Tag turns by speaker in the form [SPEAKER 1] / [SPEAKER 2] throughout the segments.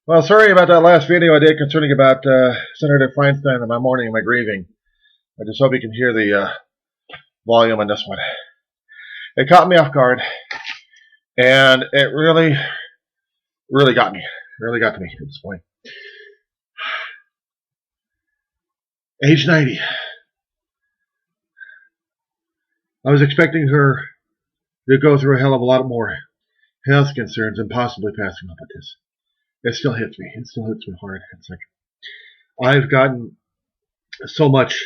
[SPEAKER 1] Well, sorry about that last video I did concerning about Senator Feinstein and my mourning and my grieving. I just hope you can hear the volume on this one. It caught me off guard, and it really, really got me. Really got to me at this point. Age 90. I was expecting her to go through a hell of a lot more health concerns and possibly passing up at this. It still hits me. It still hits me hard. It's like I've gotten so much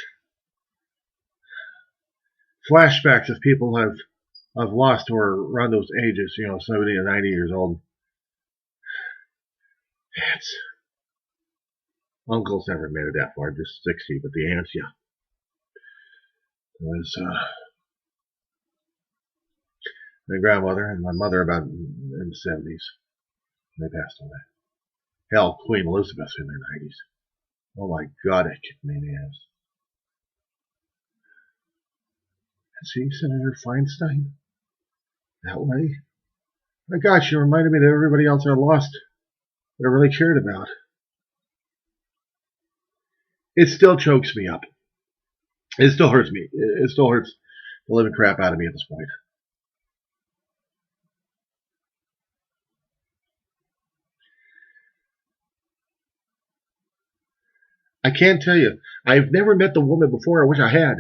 [SPEAKER 1] flashbacks of people I've lost who are around those ages, 70 or 90 years old. It's, uncles never made it that far, just 60, but the aunts, yeah. It was my grandmother and my mother about in the 70s. They passed away. Hell, Queen Elizabeth in their 90s. Oh my God, it kicked me in the ass. And see Senator Feinstein that way. My gosh, you reminded me that everybody else I lost that I really cared about. It still chokes me up. It still hurts me. It still hurts the living crap out of me at this point. I can't tell you. I've never met the woman before. I wish I had.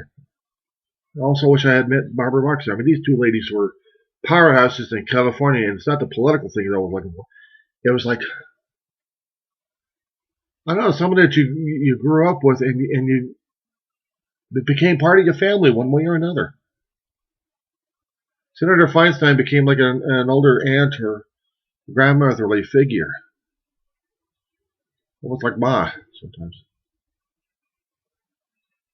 [SPEAKER 1] I also wish I had met Barbara Boxer. I mean, these two ladies were powerhouses in California, and it's not the political thing that I was looking for. It was like, I don't know, someone that you grew up with, and you it became part of your family one way or another. Senator Feinstein became like an older aunt or grandmotherly figure. Almost like Ma sometimes.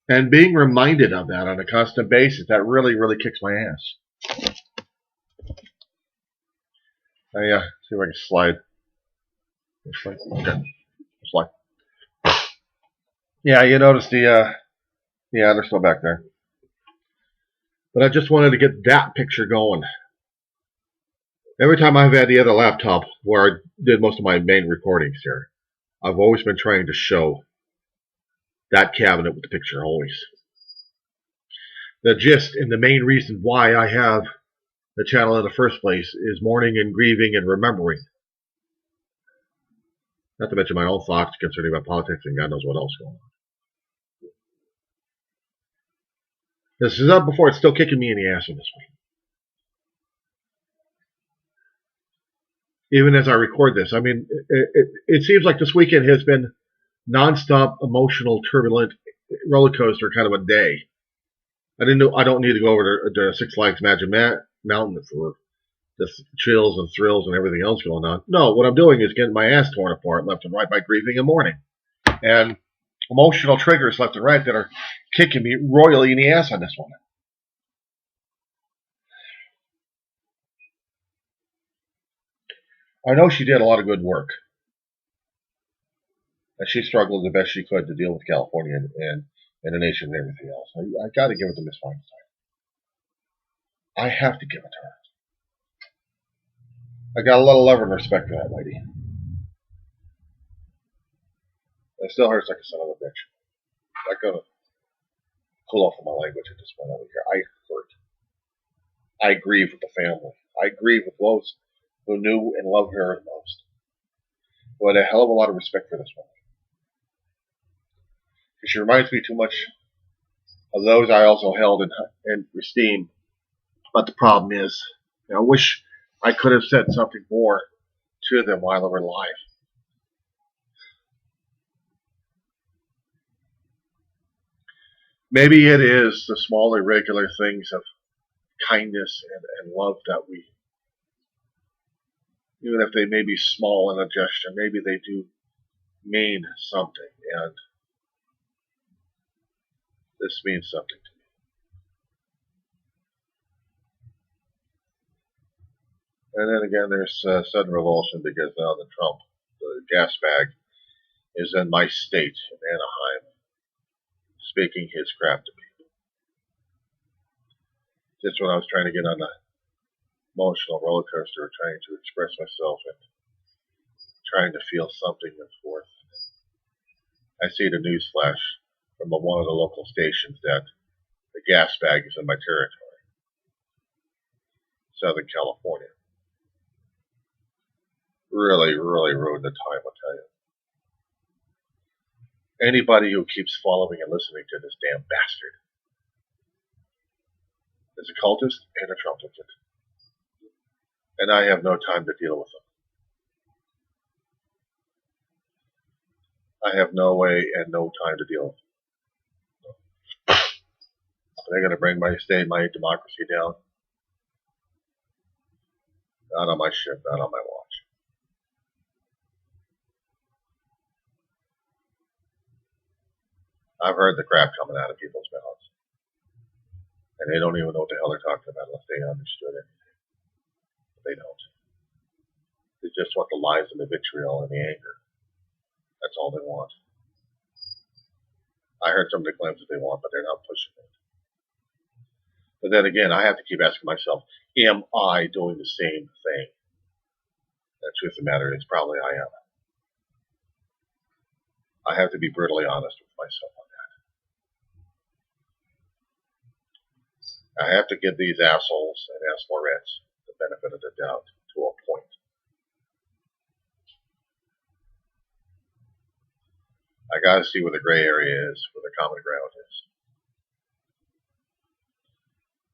[SPEAKER 1] And being reminded of that on a constant basis, that really, really kicks my ass. Yeah, see if I can slide. Okay, slide. Yeah, you notice yeah, they're still back there. But I just wanted to get that picture going. Every time I've had the other laptop where I did most of my main recordings here, I've always been trying to show that cabinet with the picture, always. The gist and the main reason why I have the channel in the first place is mourning and grieving and remembering. Not to mention my own thoughts concerning my politics and God knows what else going on. This is up before, it's still kicking me in the ass in this way. Even as I record this, I mean, it seems like this weekend has been nonstop, emotional, turbulent roller coaster kind of a day. I don't need to go over to Six Flags Magic Mountain for the chills and thrills and everything else going on. No, what I'm doing is getting my ass torn apart left and right by grieving and mourning. And emotional triggers left and right that are kicking me royally in the ass on this one. I know she did a lot of good work. And she struggled the best she could to deal with California and the nation and everything else. I got to give it to Miss Feinstein. I have to give it to her. I got a lot of love and respect for that lady. It still hurts like a son of a bitch. I gotta cool off of my language at this point over here. I hurt. I grieve with the family. I grieve with those who knew and loved her the most. Who had a hell of a lot of respect for this woman. Because she reminds me too much of those I also held in esteem. But the problem is, I wish I could have said something more to them while they were alive. Maybe it is the small, irregular things of kindness and love that we, even if they may be small in a gesture, maybe they do mean something. And this means something to me. And then again, there's sudden revulsion because now the Trump, the gas bag, is in my state in Anaheim, speaking his crap to people. Just when I was trying to get on the emotional roller coaster, trying to express myself and trying to feel something that's worth. I see the news flash from one of the local stations that the gas bag is in my territory, Southern California. Really, really ruined the time, I'll tell you. Anybody who keeps following and listening to this damn bastard is a cultist and a trumplicate. And I have no time to deal with them. I have no way and no time to deal with them. They're going to bring my state, my democracy down. Not on my ship, not on my watch. I've heard the crap coming out of people's mouths. And they don't even know what the hell they're talking about unless they understood anything. But they don't. They just want the lies and the vitriol and the anger. That's all they want. I heard some of the claims that they want, but they're not pushing it. But then again, I have to keep asking myself, am I doing the same thing? The truth of the matter is probably I am. I have to be brutally honest with myself on that. I have to give these assholes and assholerettes the benefit of the doubt to a point. I gotta see where the gray area is, where the common ground is.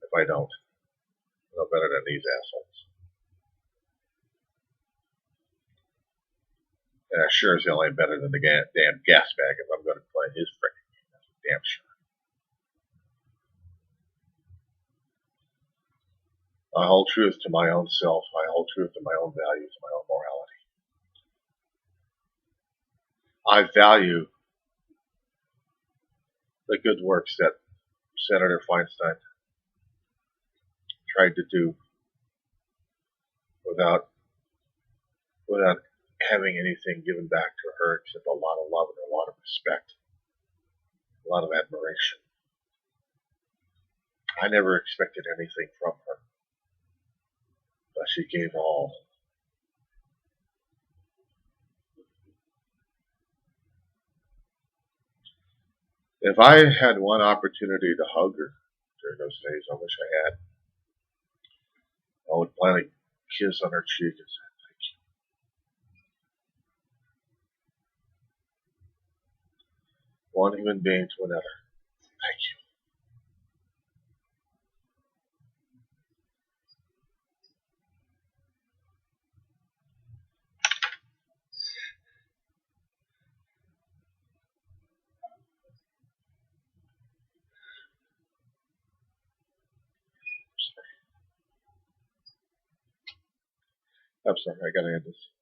[SPEAKER 1] If I don't, I'm no better than these assholes. And I sure as hell ain't better than the damn gas bag if I'm going to play his frickin' game. That's damn sure. I hold truth to my own self. I hold truth to my own values, my own morality. I value the good works that Senator Feinstein tried to do without having anything given back to her except a lot of love and a lot of respect, a lot of admiration. I never expected anything from her, but she gave all. If I had one opportunity to hug her during those days, I wish I had. I would plant a kiss on her cheek and say, thank you. One human being to another. Thank you. I'm sorry, I gotta end this.